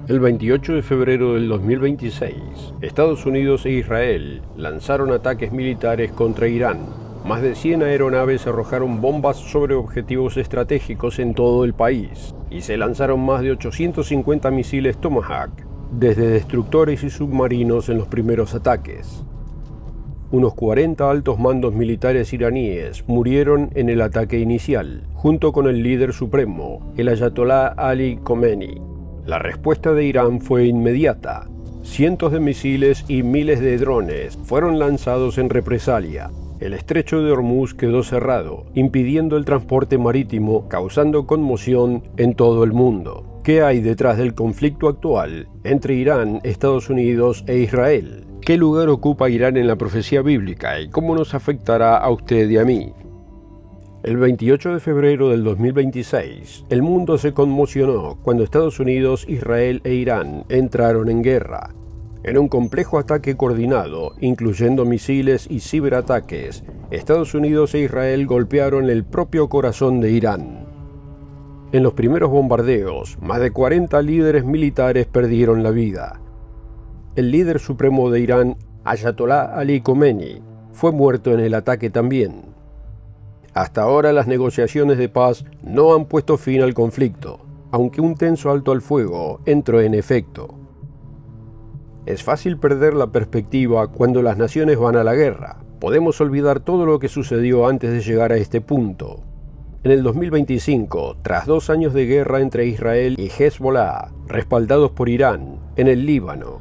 El 28 de febrero del 2026, Estados Unidos e Israel lanzaron ataques militares contra Irán. Más de 100 aeronaves arrojaron bombas sobre objetivos estratégicos en todo el país y se lanzaron más de 850 misiles Tomahawk desde destructores y submarinos en los primeros ataques. Unos 40 altos mandos militares iraníes murieron en el ataque inicial, junto con el líder supremo, el ayatolá Ali Khomeini. La respuesta de Irán fue inmediata. Cientos de misiles y miles de drones fueron lanzados en represalia. El estrecho de Hormuz quedó cerrado, impidiendo el transporte marítimo, causando conmoción en todo el mundo. ¿Qué hay detrás del conflicto actual entre Irán, Estados Unidos e Israel? ¿Qué lugar ocupa Irán en la profecía bíblica y cómo nos afectará a usted y a mí? El 28 de febrero del 2026, el mundo se conmocionó cuando Estados Unidos, Israel e Irán entraron en guerra. En un complejo ataque coordinado, incluyendo misiles y ciberataques, Estados Unidos e Israel golpearon el propio corazón de Irán. En los primeros bombardeos, más de 40 líderes militares perdieron la vida. El líder supremo de Irán, ayatolá Ali Khomeini, fue muerto en el ataque también. Hasta ahora las negociaciones de paz no han puesto fin al conflicto, aunque un tenso alto al fuego entró en efecto. Es fácil perder la perspectiva cuando las naciones van a la guerra. Podemos olvidar todo lo que sucedió antes de llegar a este punto. En el 2025, tras 2 años de guerra entre Israel y Hezbollah, respaldados por Irán, en el Líbano,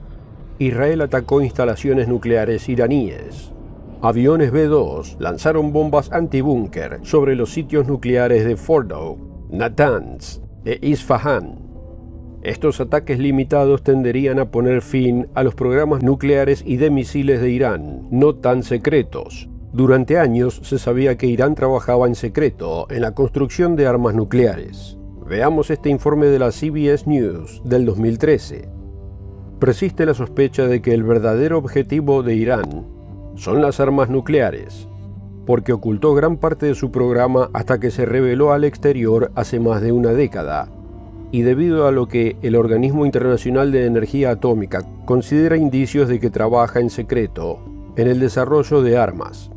Israel atacó instalaciones nucleares iraníes. Aviones B-2 lanzaron bombas antibúnker sobre los sitios nucleares de Fordow, Natanz e Isfahan. Estos ataques limitados tenderían a poner fin a los programas nucleares y de misiles de Irán, no tan secretos. Durante años se sabía que Irán trabajaba en secreto en la construcción de armas nucleares. Veamos este informe de la CBS News del 2013. Persiste la sospecha de que el verdadero objetivo de Irán son las armas nucleares, porque ocultó gran parte de su programa hasta que se reveló al exterior hace más de una década, y debido a lo que el Organismo Internacional de Energía Atómica considera indicios de que trabaja en secreto en el desarrollo de armas.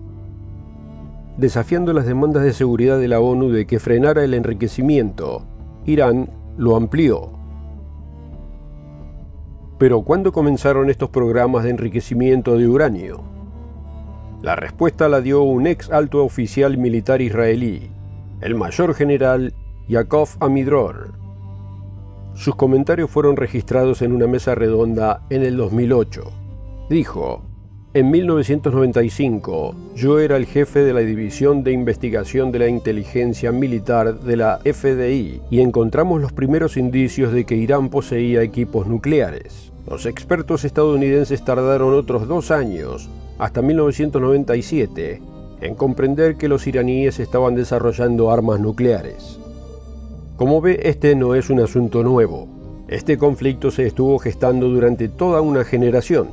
Desafiando las demandas de seguridad de la ONU de que frenara el enriquecimiento, Irán lo amplió. Pero ¿cuándo comenzaron estos programas de enriquecimiento de uranio? La respuesta la dio un ex alto oficial militar israelí, el mayor general Yaakov Amidror. Sus comentarios fueron registrados en una mesa redonda en el 2008. Dijo: en 1995, yo era el jefe de la División de Investigación de la Inteligencia Militar de la FDI y encontramos los primeros indicios de que Irán poseía equipos nucleares. Los expertos estadounidenses tardaron otros 2 años, hasta 1997, en comprender que los iraníes estaban desarrollando armas nucleares. Como ve, este no es un asunto nuevo. Este conflicto se estuvo gestando durante toda una generación,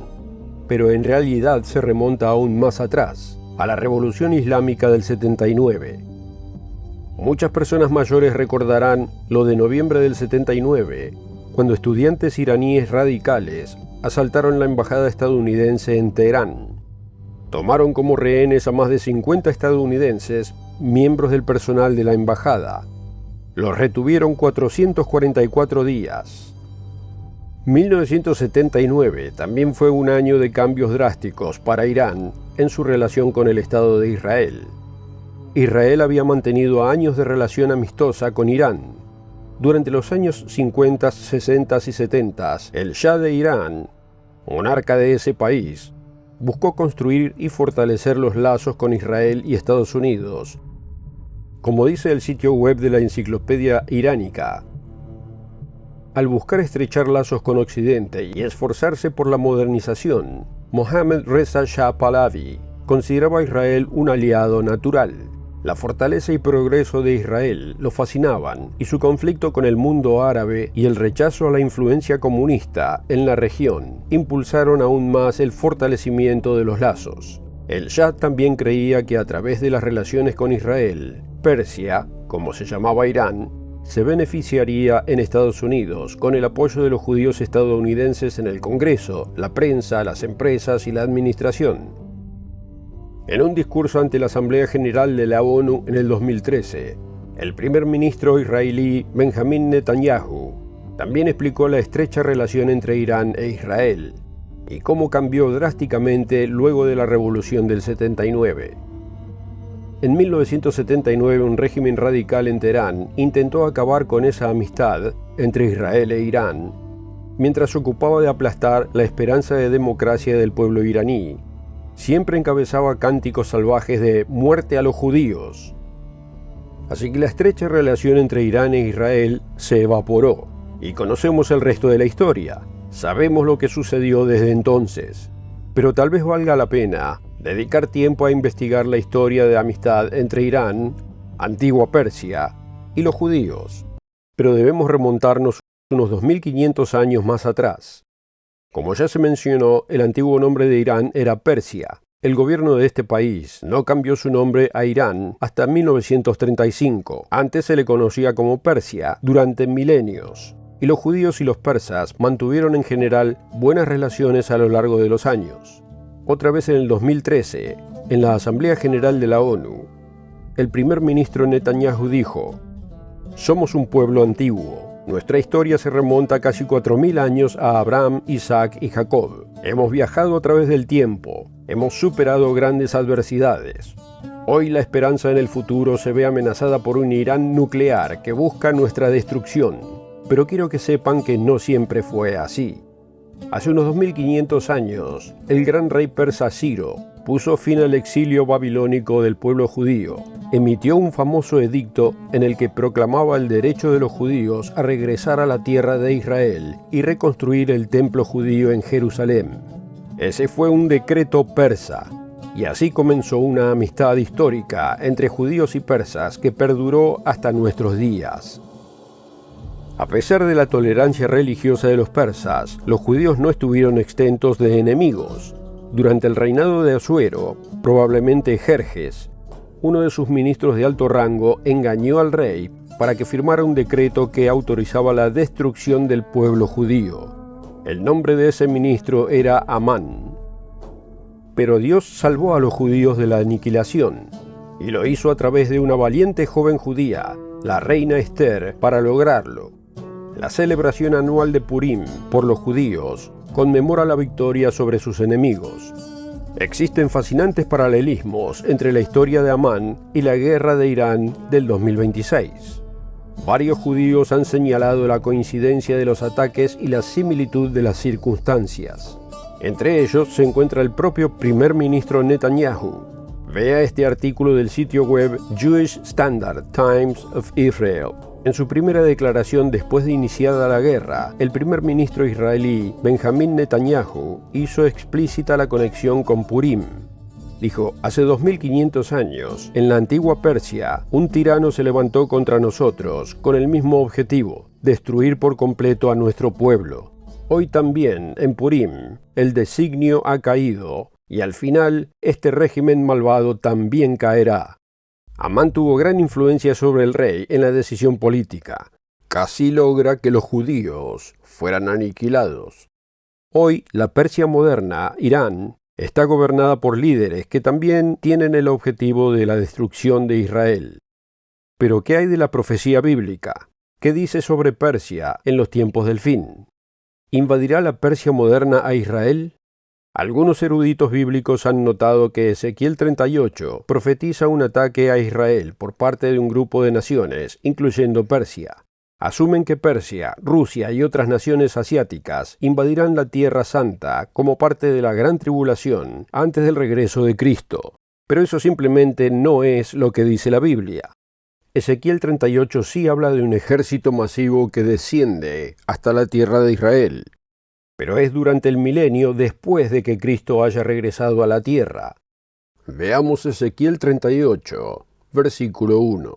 pero en realidad se remonta aún más atrás, a la Revolución Islámica del 79. Muchas personas mayores recordarán lo de noviembre del 79, cuando estudiantes iraníes radicales asaltaron la embajada estadounidense en Teherán. Tomaron como rehenes a más de 50 estadounidenses, miembros del personal de la embajada. Los retuvieron 444 días. 1979 también fue un año de cambios drásticos para Irán en su relación con el Estado de Israel. Israel había mantenido años de relación amistosa con Irán. Durante los años 50, 60 y 70, el Shah de Irán, monarca de ese país, buscó construir y fortalecer los lazos con Israel y Estados Unidos. Como dice el sitio web de la Enciclopedia Iránica, al buscar estrechar lazos con Occidente y esforzarse por la modernización, Mohammad Reza Shah Pahlavi consideraba a Israel un aliado natural. La fortaleza y progreso de Israel lo fascinaban, y su conflicto con el mundo árabe y el rechazo a la influencia comunista en la región impulsaron aún más el fortalecimiento de los lazos. El Shah también creía que a través de las relaciones con Israel, Persia, como se llamaba Irán, se beneficiaría en Estados Unidos con el apoyo de los judíos estadounidenses en el Congreso, la prensa, las empresas y la administración. En un discurso ante la Asamblea General de la ONU en el 2013, el primer ministro israelí Benjamín Netanyahu también explicó la estrecha relación entre Irán e Israel y cómo cambió drásticamente luego de la Revolución del 79. En 1979, un régimen radical en Teherán intentó acabar con esa amistad entre Israel e Irán, mientras se ocupaba de aplastar la esperanza de democracia del pueblo iraní. Siempre encabezaba cánticos salvajes de «muerte a los judíos». Así que la estrecha relación entre Irán e Israel se evaporó, y conocemos el resto de la historia. Sabemos lo que sucedió desde entonces, pero tal vez valga la pena dedicar tiempo a investigar la historia de amistad entre Irán, antigua Persia, y los judíos. Pero debemos remontarnos unos 2500 años más atrás. Como ya se mencionó, el antiguo nombre de Irán era Persia. El gobierno de este país no cambió su nombre a Irán hasta 1935. Antes se le conocía como Persia durante milenios. Y los judíos y los persas mantuvieron en general buenas relaciones a lo largo de los años. Otra vez en el 2013, en la Asamblea General de la ONU, el primer ministro Netanyahu dijo: «Somos un pueblo antiguo. Nuestra historia se remonta a casi 4000 años a Abraham, Isaac y Jacob. Hemos viajado a través del tiempo. Hemos superado grandes adversidades. Hoy la esperanza en el futuro se ve amenazada por un Irán nuclear que busca nuestra destrucción. Pero quiero que sepan que no siempre fue así. Hace unos 2500 años, el gran rey persa Ciro puso fin al exilio babilónico del pueblo judío. Emitió un famoso edicto en el que proclamaba el derecho de los judíos a regresar a la tierra de Israel y reconstruir el templo judío en Jerusalén. Ese fue un decreto persa, y así comenzó una amistad histórica entre judíos y persas que perduró hasta nuestros días. A pesar de la tolerancia religiosa de los persas, los judíos no estuvieron exentos de enemigos. Durante el reinado de Asuero, probablemente Jerjes, uno de sus ministros de alto rango, engañó al rey para que firmara un decreto que autorizaba la destrucción del pueblo judío. El nombre de ese ministro era Amán. Pero Dios salvó a los judíos de la aniquilación, y lo hizo a través de una valiente joven judía, la reina Esther, para lograrlo. La celebración anual de Purim por los judíos conmemora la victoria sobre sus enemigos. Existen fascinantes paralelismos entre la historia de Amán y la guerra de Irán del 2026. Varios judíos han señalado la coincidencia de los ataques y la similitud de las circunstancias. Entre ellos se encuentra el propio primer ministro Netanyahu. Vea este artículo del sitio web Jewish Standard Times of Israel. En su primera declaración después de iniciada la guerra, el primer ministro israelí Benjamín Netanyahu hizo explícita la conexión con Purim. Dijo: «Hace 2500 años, en la antigua Persia, un tirano se levantó contra nosotros con el mismo objetivo, destruir por completo a nuestro pueblo. Hoy también, en Purim, el designio ha caído, y al final, este régimen malvado también caerá». Amán tuvo gran influencia sobre el rey en la decisión política. Casi logra que los judíos fueran aniquilados. Hoy, la Persia moderna, Irán, está gobernada por líderes que también tienen el objetivo de la destrucción de Israel. Pero, ¿qué hay de la profecía bíblica? ¿Qué dice sobre Persia en los tiempos del fin? ¿Invadirá la Persia moderna a Israel? Algunos eruditos bíblicos han notado que Ezequiel 38 profetiza un ataque a Israel por parte de un grupo de naciones, incluyendo Persia. Asumen que Persia, Rusia y otras naciones asiáticas invadirán la Tierra Santa como parte de la Gran Tribulación antes del regreso de Cristo. Pero eso simplemente no es lo que dice la Biblia. Ezequiel 38 sí habla de un ejército masivo que desciende hasta la tierra de Israel. Pero es durante el milenio después de que Cristo haya regresado a la tierra. Veamos Ezequiel 38, versículo 1.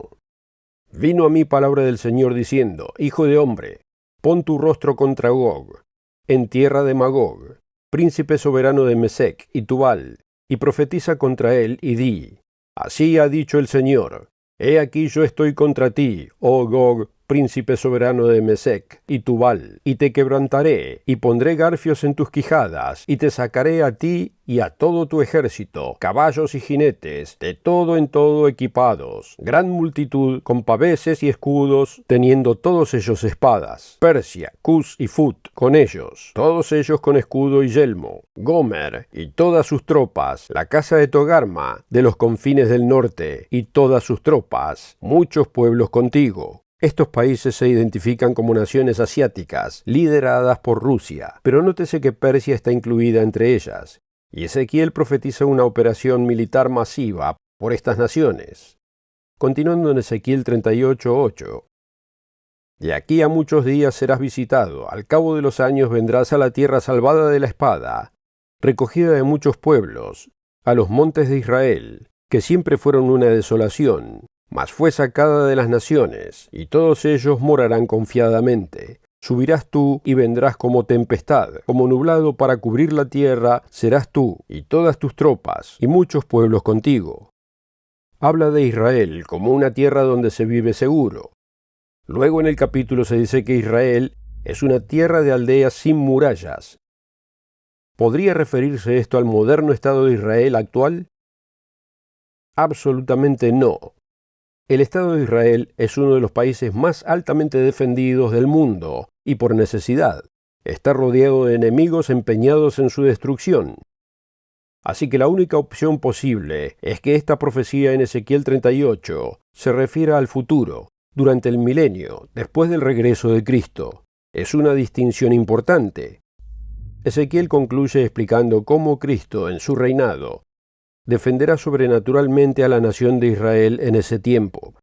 Vino a mí palabra del Señor diciendo: Hijo de hombre, pon tu rostro contra Gog, en tierra de Magog, príncipe soberano de Mesec y Tubal, y profetiza contra él y di: Así ha dicho el Señor: He aquí yo estoy contra ti, oh Gog, príncipe soberano de Mesec y Tubal, y te quebrantaré, y pondré garfios en tus quijadas, y te sacaré a ti y a todo tu ejército, caballos y jinetes, de todo en todo equipados, gran multitud, con paveses y escudos, teniendo todos ellos espadas. Persia, Cus y Fut, con ellos, todos ellos con escudo y yelmo. Gomer y todas sus tropas, la casa de Togarma, de los confines del norte, y todas sus tropas, muchos pueblos contigo. Estos países se identifican como naciones asiáticas, lideradas por Rusia, pero nótese que Persia está incluida entre ellas. Y Ezequiel profetiza una operación militar masiva por estas naciones. Continuando en Ezequiel 38:8. De aquí a muchos días serás visitado, al cabo de los años vendrás a la tierra salvada de la espada, recogida de muchos pueblos, a los montes de Israel, que siempre fueron una desolación, mas fue sacada de las naciones, y todos ellos morarán confiadamente. Subirás tú y vendrás como tempestad, como nublado para cubrir la tierra, serás tú y todas tus tropas, y muchos pueblos contigo. Habla de Israel como una tierra donde se vive seguro. Luego en el capítulo se dice que Israel es una tierra de aldeas sin murallas. ¿Podría referirse esto al moderno Estado de Israel actual? Absolutamente no. El Estado de Israel es uno de los países más altamente defendidos del mundo, y por necesidad. Está rodeado de enemigos empeñados en su destrucción. Así que la única opción posible es que esta profecía en Ezequiel 38 se refiera al futuro, durante el milenio, después del regreso de Cristo. Es una distinción importante. Ezequiel concluye explicando cómo Cristo, en su reinado, defenderá sobrenaturalmente a la nación de Israel en ese tiempo.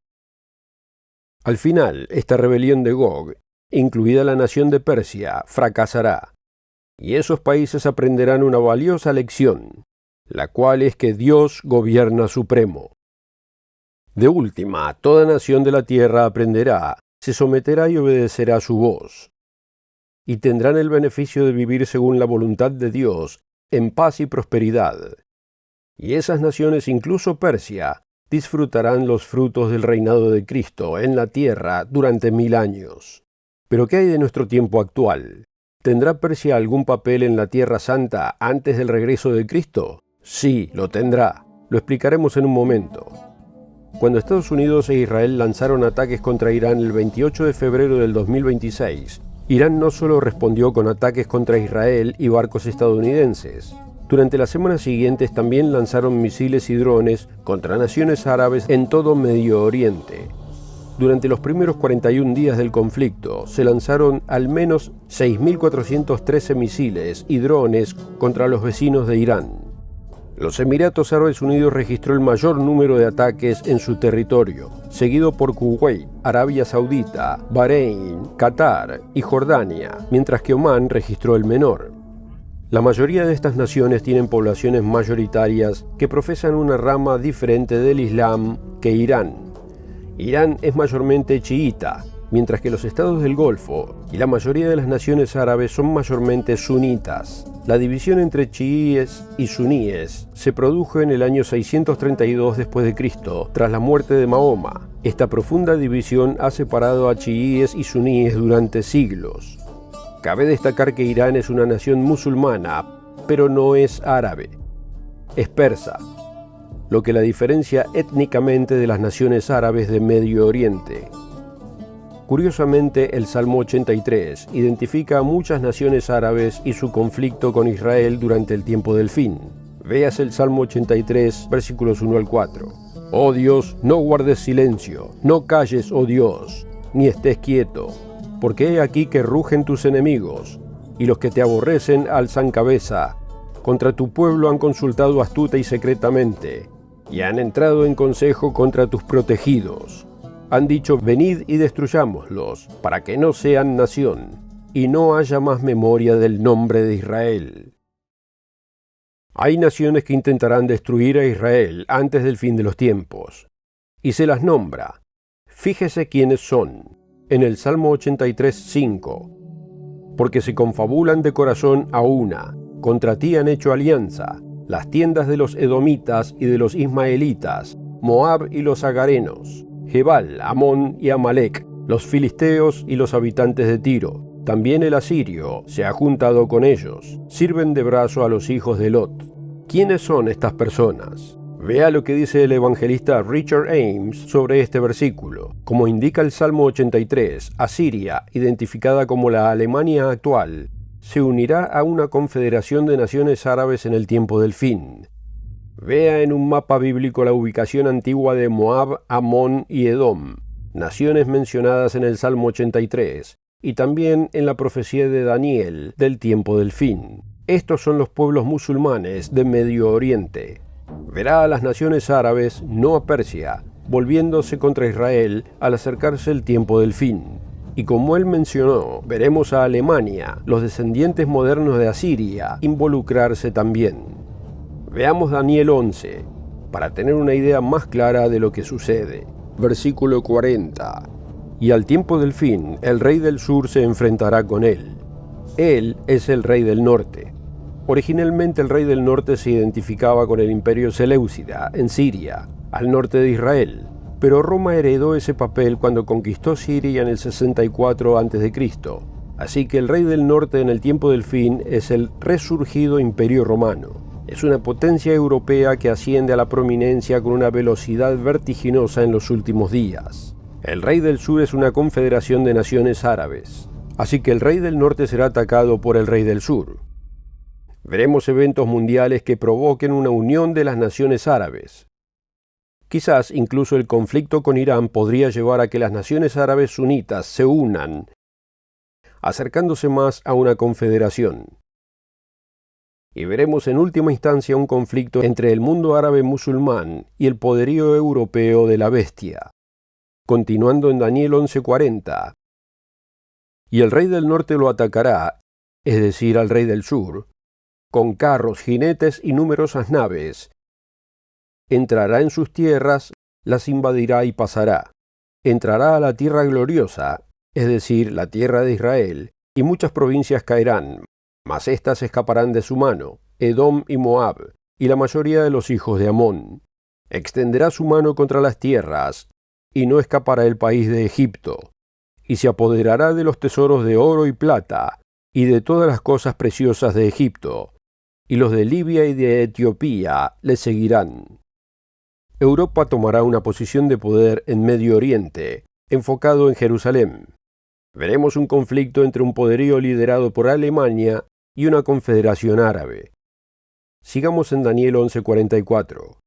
Al final, esta rebelión de Gog, incluida la nación de Persia, fracasará, y esos países aprenderán una valiosa lección, la cual es que Dios gobierna supremo. De última, toda nación de la tierra aprenderá, se someterá y obedecerá su voz, y tendrán el beneficio de vivir según la voluntad de Dios, en paz y prosperidad. Y esas naciones, incluso Persia, disfrutarán los frutos del reinado de Cristo en la tierra durante 1000 años. Pero ¿qué hay de nuestro tiempo actual? ¿Tendrá Persia algún papel en la Tierra Santa antes del regreso de Cristo? Sí, lo tendrá. Lo explicaremos en un momento. Cuando Estados Unidos e Israel lanzaron ataques contra Irán el 28 de febrero del 2026, Irán no solo respondió con ataques contra Israel y barcos estadounidenses. Durante las semanas siguientes también lanzaron misiles y drones contra naciones árabes en todo Medio Oriente. Durante los primeros 41 días del conflicto, se lanzaron al menos 6.413 misiles y drones contra los vecinos de Irán. Los Emiratos Árabes Unidos registró el mayor número de ataques en su territorio, seguido por Kuwait, Arabia Saudita, Bahrein, Qatar y Jordania, mientras que Omán registró el menor. La mayoría de estas naciones tienen poblaciones mayoritarias que profesan una rama diferente del Islam que Irán. Irán es mayormente chiita, mientras que los estados del Golfo y la mayoría de las naciones árabes son mayormente sunitas. La división entre chiíes y suníes se produjo en el año 632 después de Cristo, tras la muerte de Mahoma. Esta profunda división ha separado a chiíes y suníes durante siglos. Cabe destacar que Irán es una nación musulmana, pero no es árabe. Es persa, lo que la diferencia étnicamente de las naciones árabes de Medio Oriente. Curiosamente, el Salmo 83 identifica a muchas naciones árabes y su conflicto con Israel durante el tiempo del fin. Veas el Salmo 83, versículos 1 al 4. Oh Dios, no guardes silencio, no calles, oh Dios, ni estés quieto. Porque he aquí que rugen tus enemigos, y los que te aborrecen alzan cabeza. Contra tu pueblo han consultado astuta y secretamente, y han entrado en consejo contra tus protegidos. Han dicho, venid y destruyámoslos, para que no sean nación, y no haya más memoria del nombre de Israel. Hay naciones que intentarán destruir a Israel antes del fin de los tiempos, y se las nombra. Fíjese quiénes son. En el Salmo 83:5, porque se confabulan de corazón a una, contra ti han hecho alianza, las tiendas de los edomitas y de los ismaelitas, Moab y los agarenos, Jebal, Amón y Amalek, los filisteos y los habitantes de Tiro. También el asirio se ha juntado con ellos. Sirven de brazo a los hijos de Lot. ¿Quiénes son estas personas? Vea lo que dice el evangelista Richard Ames sobre este versículo. Como indica el Salmo 83, Asiria, identificada como la Alemania actual, se unirá a una confederación de naciones árabes en el tiempo del fin. Vea en un mapa bíblico la ubicación antigua de Moab, Amón y Edom, naciones mencionadas en el Salmo 83, y también en la profecía de Daniel del tiempo del fin. Estos son los pueblos musulmanes de Medio Oriente. Verá a las naciones árabes, no a Persia, volviéndose contra Israel al acercarse el tiempo del fin. Y como él mencionó, veremos a Alemania, los descendientes modernos de Asiria, involucrarse también. Veamos Daniel 11, para tener una idea más clara de lo que sucede. Versículo 40. Y al tiempo del fin, el rey del sur se enfrentará con él. Él es el rey del norte. Originalmente el rey del norte se identificaba con el imperio seleucida, en Siria, al norte de Israel. Pero Roma heredó ese papel cuando conquistó Siria en el 64 a.C. Así que el rey del norte en el tiempo del fin es el resurgido imperio romano. Es una potencia europea que asciende a la prominencia con una velocidad vertiginosa en los últimos días. El rey del sur es una confederación de naciones árabes. Así que el rey del norte será atacado por el rey del sur. Veremos eventos mundiales que provoquen una unión de las naciones árabes. Quizás incluso el conflicto con Irán podría llevar a que las naciones árabes sunitas se unan, acercándose más a una confederación. Y veremos en última instancia un conflicto entre el mundo árabe musulmán y el poderío europeo de la bestia. Continuando en Daniel 11:40. Y el rey del norte lo atacará, es decir, al rey del sur, con carros, jinetes y numerosas naves. Entrará en sus tierras, las invadirá y pasará. Entrará a la tierra gloriosa, es decir, la tierra de Israel, y muchas provincias caerán, mas éstas escaparán de su mano, Edom y Moab, y la mayoría de los hijos de Amón. Extenderá su mano contra las tierras, y no escapará el país de Egipto, y se apoderará de los tesoros de oro y plata, y de todas las cosas preciosas de Egipto, y los de Libia y de Etiopía le seguirán. Europa tomará una posición de poder en Medio Oriente, enfocado en Jerusalén. Veremos un conflicto entre un poderío liderado por Alemania y una confederación árabe. Sigamos en Daniel 11:44.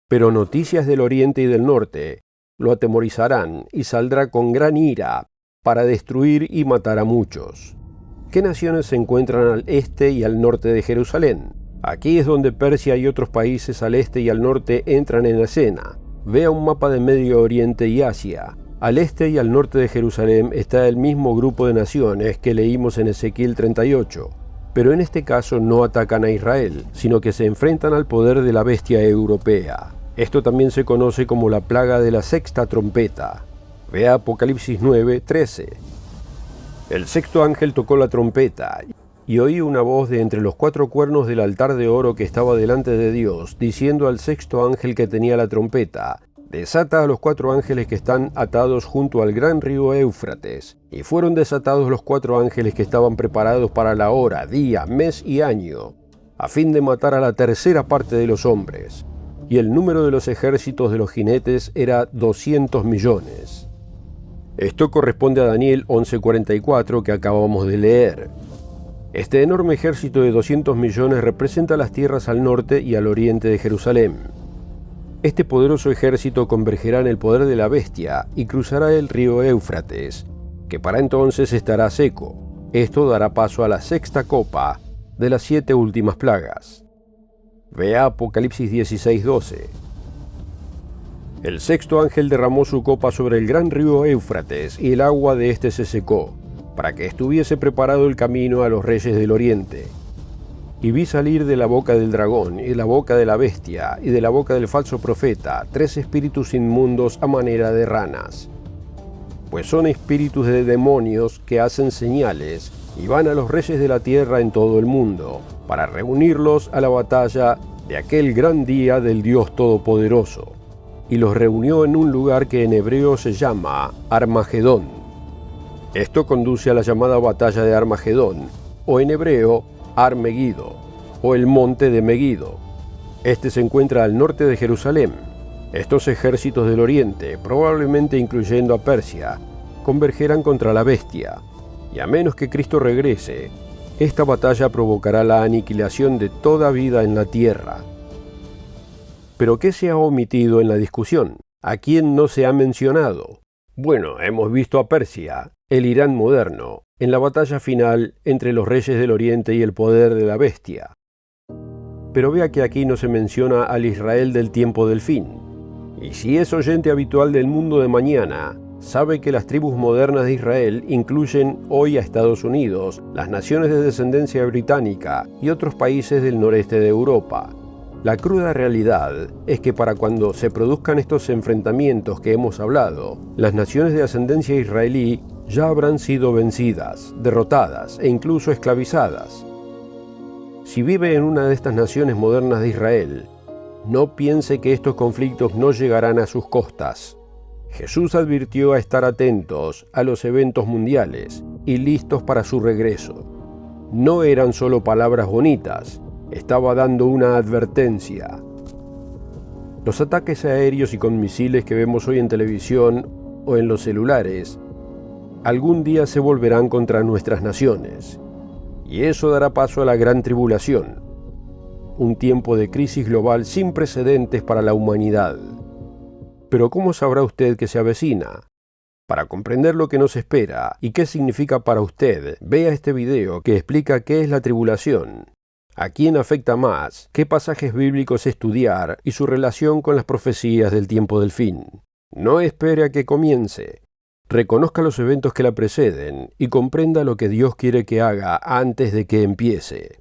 Pero noticias del oriente y del norte lo atemorizarán y saldrá con gran ira para destruir y matar a muchos. ¿Qué naciones se encuentran al este y al norte de Jerusalén? Aquí es donde Persia y otros países al este y al norte entran en escena. Vea un mapa de Medio Oriente y Asia. Al este y al norte de Jerusalén está el mismo grupo de naciones que leímos en Ezequiel 38, pero en este caso no atacan a Israel, sino que se enfrentan al poder de la bestia europea. Esto también se conoce como la plaga de la sexta trompeta. Vea Apocalipsis 9:13. El sexto ángel tocó la trompeta, y oí una voz de entre los 4 cuernos del altar de oro que estaba delante de Dios, diciendo al sexto ángel que tenía la trompeta: desata a los 4 ángeles que están atados junto al gran río Éufrates. Y fueron desatados los 4 ángeles que estaban preparados para la hora, día, mes y año, a fin de matar a la tercera parte de los hombres. Y el número de los ejércitos de los jinetes era 200 millones. Esto corresponde a Daniel 11:44 que acabamos de leer. Este enorme ejército de 200 millones representa las tierras al norte y al oriente de Jerusalén. Este poderoso ejército convergerá en el poder de la bestia y cruzará el río Éufrates, que para entonces estará seco. Esto dará paso a la sexta copa de las 7 últimas plagas. Vea Apocalipsis 16:12. El sexto ángel derramó su copa sobre el gran río Éufrates, y el agua de éste se secó, para que estuviese preparado el camino a los reyes del oriente. Y vi salir de la boca del dragón, y de la boca de la bestia, y de la boca del falso profeta, 3 espíritus inmundos a manera de ranas. Pues son espíritus de demonios que hacen señales, y van a los reyes de la tierra en todo el mundo, para reunirlos a la batalla de aquel gran día del Dios Todopoderoso. y los reunió en un lugar que en hebreo se llama Armagedón. Esto conduce a la llamada batalla de Armagedón, o en hebreo Ar-Megido, o el monte de Megido. Este se encuentra al norte de Jerusalén. Estos ejércitos del oriente, probablemente incluyendo a Persia, convergerán contra la bestia, y a menos que Cristo regrese, esta batalla provocará la aniquilación de toda vida en la tierra. ¿Pero qué se ha omitido en la discusión? ¿A quién no se ha mencionado? Bueno, hemos visto a Persia, el Irán moderno, en la batalla final entre los reyes del oriente y el poder de la bestia. Pero vea que aquí no se menciona al Israel del tiempo del fin. Y si es oyente habitual del Mundo de Mañana, sabe que las tribus modernas de Israel incluyen hoy a Estados Unidos, las naciones de descendencia británica y otros países del noreste de Europa. La cruda realidad es que para cuando se produzcan estos enfrentamientos que hemos hablado, las naciones de ascendencia israelí ya habrán sido vencidas, derrotadas e incluso esclavizadas. Si vive en una de estas naciones modernas de Israel, no piense que estos conflictos no llegarán a sus costas. Jesús advirtió a estar atentos a los eventos mundiales y listos para su regreso. No eran solo palabras bonitas, estaba dando una advertencia. Los ataques aéreos y con misiles que vemos hoy en televisión o en los celulares, algún día se volverán contra nuestras naciones. Y eso dará paso a la gran tribulación, un tiempo de crisis global sin precedentes para la humanidad. Pero ¿cómo sabrá usted que se avecina? Para comprender lo que nos espera y qué significa para usted, vea este video que explica qué es la tribulación, a quién afecta más, qué pasajes bíblicos estudiar y su relación con las profecías del tiempo del fin. No espere a que comience. Reconozca los eventos que la preceden y comprenda lo que Dios quiere que haga antes de que empiece.